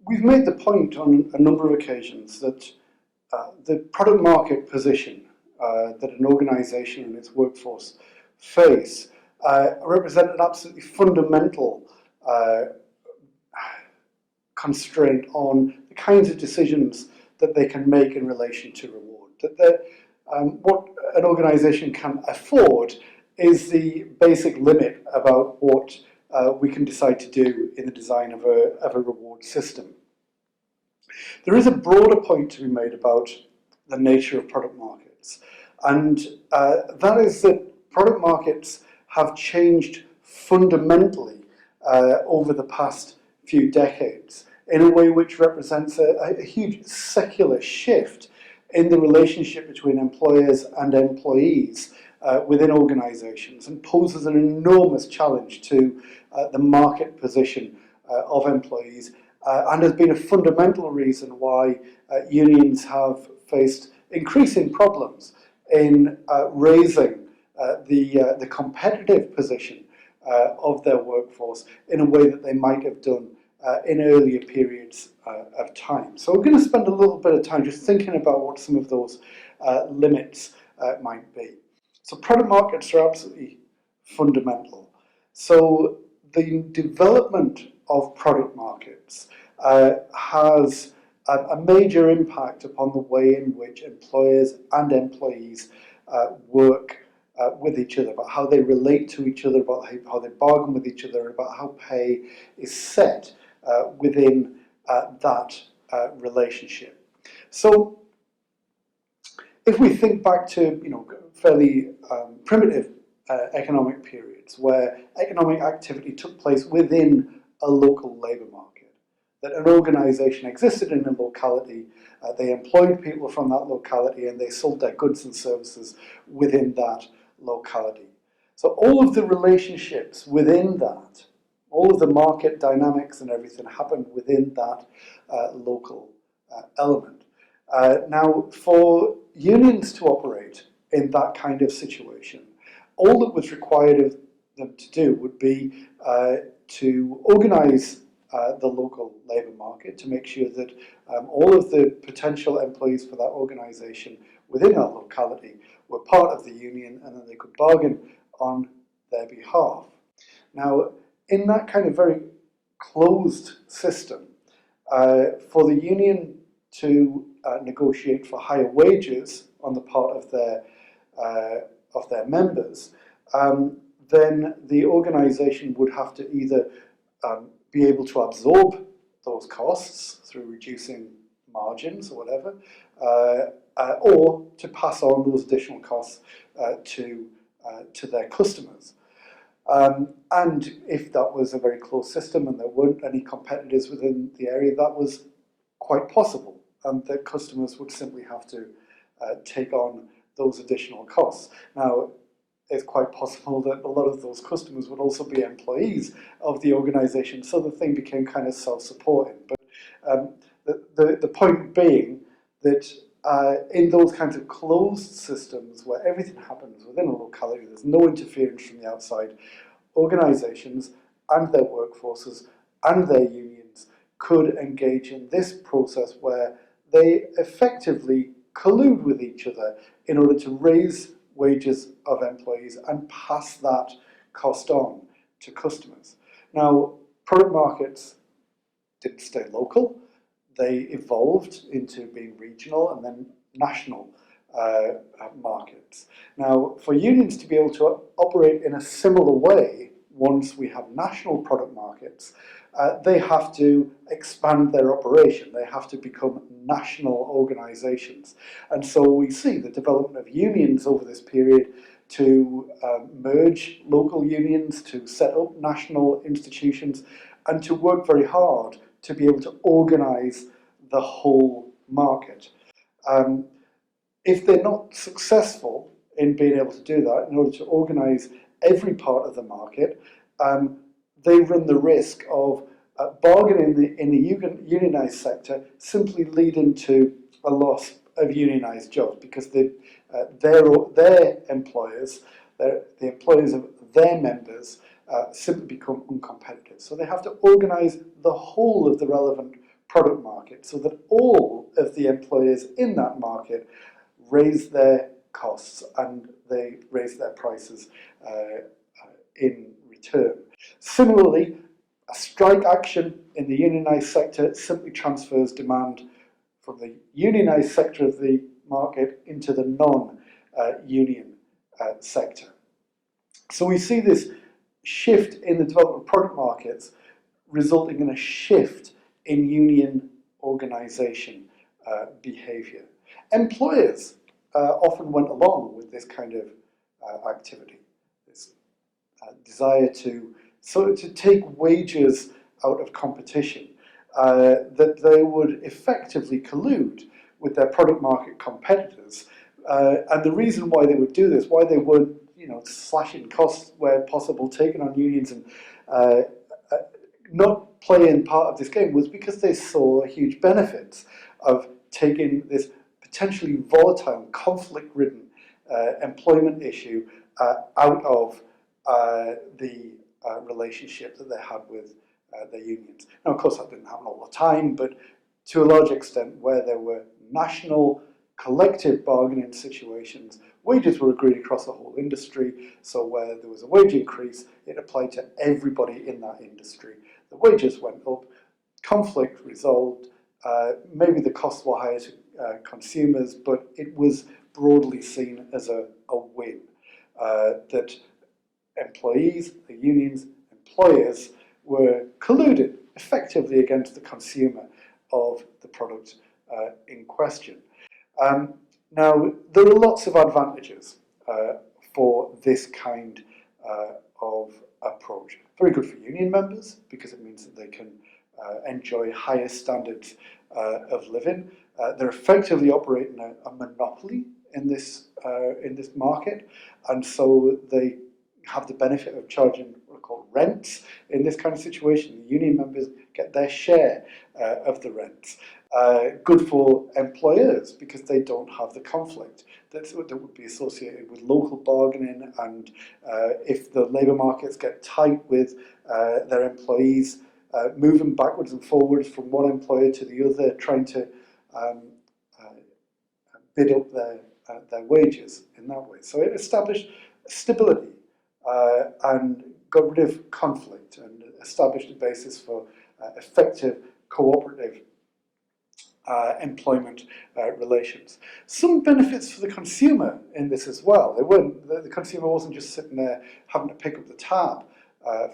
we've made the point on a number of occasions that the product market position that an organisation and its workforce face represent an absolutely fundamental constraint on the kinds of decisions that they can make in relation to reward. That what an organisation can afford is the basic limit about what we can decide to do in the design of a reward system. There is a broader point to be made about the nature of product markets, and that is that product markets have changed fundamentally over the past few decades in a way which represents a huge secular shift in the relationship between employers and employees within organisations, and poses an enormous challenge to the market position of employees, and has been a fundamental reason why unions have faced increasing problems in raising the competitive position of their workforce in a way that they might have done in earlier periods of time. So we're going to spend a little bit of time just thinking about what some of those limits might be. So product markets are absolutely fundamental. So the development of product markets has a major impact upon the way in which employers and employees work with each other, about how they relate to each other, about how they bargain with each other, about how pay is set within that relationship. So if we think back to fairly primitive economic periods where economic activity took place within a local labour market, that an organisation existed in a locality, they employed people from that locality, and they sold their goods and services within that locality. So all of the relationships within that, all of the market dynamics and everything happened within that local element. Now, for unions to operate in that kind of situation, all that was required of them to do would be to organise the local labour market, to make sure that all of the potential employees for that organisation within that locality were part of the union, and then they could bargain on their behalf. Now, in that kind of very closed system, for the union to negotiate for higher wages on the part of their members, then the organisation would have to either be able to absorb those costs through reducing margins or whatever, or to pass on those additional costs to their customers. And if that was a very closed system and there weren't any competitors within the area, that was quite possible, and the customers would simply have to take on those additional costs. Now, it's quite possible that a lot of those customers would also be employees of the organisation, so the thing became kind of self-supporting. But the point being that in those kinds of closed systems where everything happens within a locality, there's no interference from the outside, organisations and their workforces and their unions could engage in this process where they effectively collude with each other in order to raise wages of employees and pass that cost on to customers. Now, product markets didn't stay local. They evolved into being regional and then national markets. Now, for unions to be able to operate in a similar way, once we have national product markets, they have to expand their operation. They have to become national organisations. And so we see the development of unions over this period to merge local unions, to set up national institutions, and to work very hard to be able to organise the whole market. If they're not successful in being able to do that, in order to organise every part of the market, they run the risk of bargaining in the unionised sector simply leading to a loss of unionised jobs, because their employers, the employers of their members, simply become uncompetitive. So they have to organise the whole of the relevant product market so that all of the employers in that market raise their costs and they raise their prices in return. Similarly, a strike action in the unionised sector simply transfers demand from the unionised sector of the market into the non-union sector. So we see this shift in the development of product markets resulting in a shift in union organisation behaviour. Employers often went along with this kind of activity, this desire to take wages out of competition, that they would effectively collude with their product market competitors. And the reason why they would do this, why they would slashing costs where possible, taking on unions and not playing part of this game, was because they saw huge benefits of taking this potentially volatile, conflict-ridden employment issue out of the relationship that they had with their unions. Now, of course, that didn't happen all the time, but to a large extent, where there were national collective bargaining situations, wages were agreed across the whole industry, so where there was a wage increase, it applied to everybody in that industry. The wages went up, conflict resolved, maybe the costs were higher to consumers, but it was broadly seen as a win, that employees, the unions, employers were colluded effectively against the consumer of the product in question. Now, there are lots of advantages for this kind of approach. Very good for union members because it means that they can enjoy higher standards of living. They're effectively operating a monopoly in this market, and so they have the benefit of charging what are called rents in this kind of situation. The union members get their share of the rents. Good for employers because they don't have the conflict that would be associated with local bargaining, and if the labour markets get tight with their employees moving backwards and forwards from one employer to the other, trying to bid up their wages in that way. So it established stability and got rid of conflict and established a basis for effective cooperative employment relations. Some benefits for the consumer in this as well. The consumer wasn't just sitting there having to pick up the tab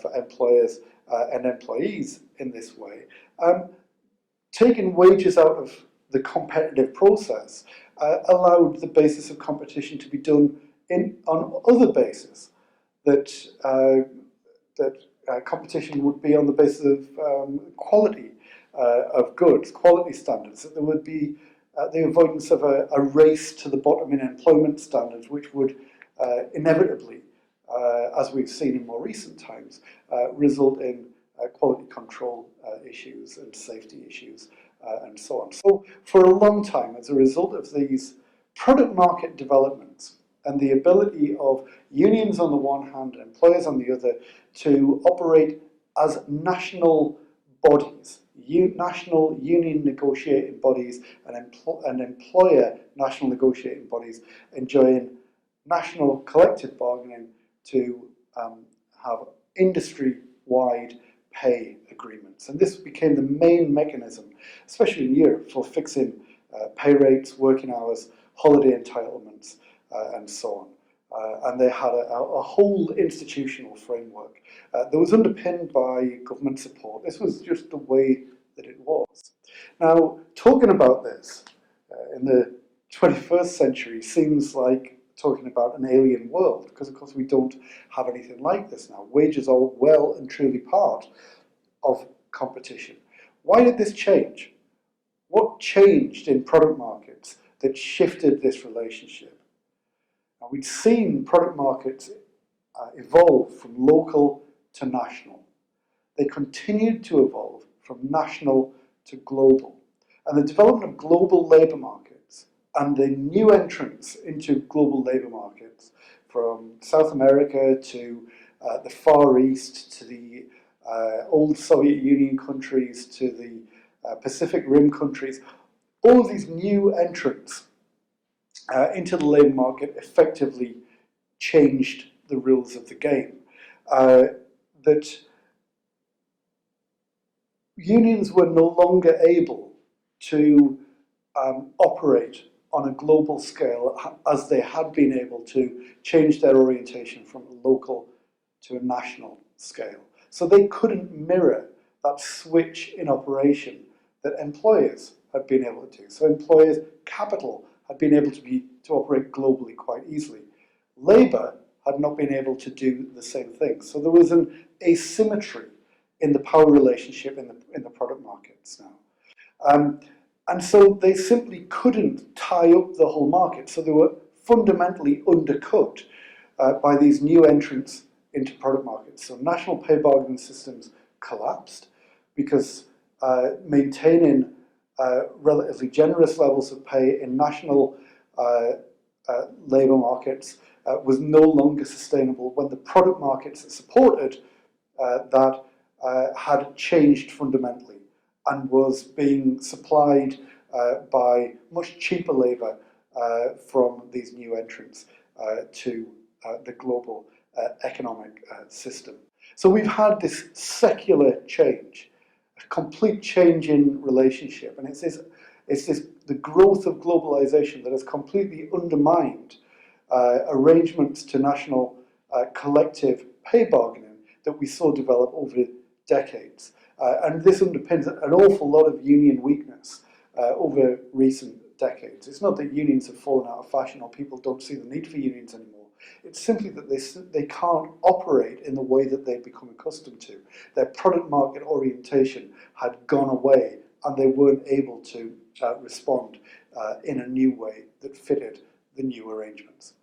for employers and employees in this way. Taking wages out of the competitive process allowed the basis of competition to be done on other bases, that competition would be on the basis of quality of goods, quality standards, that there would be the avoidance of a race to the bottom in employment standards, which would inevitably, as we've seen in more recent times, result in quality control issues and safety issues and so on. So for a long time, as a result of these product market developments and the ability of unions on the one hand and employers on the other to operate as national bodies, national union negotiating bodies and employer national negotiating bodies enjoying national collective bargaining to have industry-wide pay agreements. And this became the main mechanism, especially in Europe, for fixing pay rates, working hours, holiday entitlements, and so on. And they had a whole institutional framework that was underpinned by government support. This was just the way that it was. Now, talking about this in the 21st century seems like talking about an alien world, because of course we don't have anything like this now. Wages are well and truly part of competition. Why did this change? What changed in product markets that shifted this relationship? Now, we'd seen product markets evolve from local to national. They continued to evolve from national to global. And the development of global labour markets and the new entrants into global labour markets, from South America to the Far East, to the old Soviet Union countries, to the Pacific Rim countries, all of these new entrants into the labour market effectively changed the rules of the game. That unions were no longer able to operate on a global scale as they had been able to change their orientation from a local to a national scale. So they couldn't mirror that switch in operation that employers had been able to do. So employers' capital had been able to operate globally quite easily. Labour had not been able to do the same thing. So there was an asymmetry in the power relationship in the product markets now. And so they simply couldn't tie up the whole market. So they were fundamentally undercut by these new entrants into product markets. So national pay bargaining systems collapsed because maintaining relatively generous levels of pay in national labour markets was no longer sustainable when the product markets that supported that had changed fundamentally and was being supplied by much cheaper labour from these new entrants to the global economic system. So we've had this secular change, a complete change in relationship, and it's the growth of globalization that has completely undermined arrangements to national collective pay bargaining that we saw develop over decades. And this underpins an awful lot of union weakness over recent decades. It's not that unions have fallen out of fashion or people don't see the need for unions anymore. It's simply that they can't operate in the way that they've become accustomed to. Their product market orientation had gone away and they weren't able to respond in a new way that fitted the new arrangements.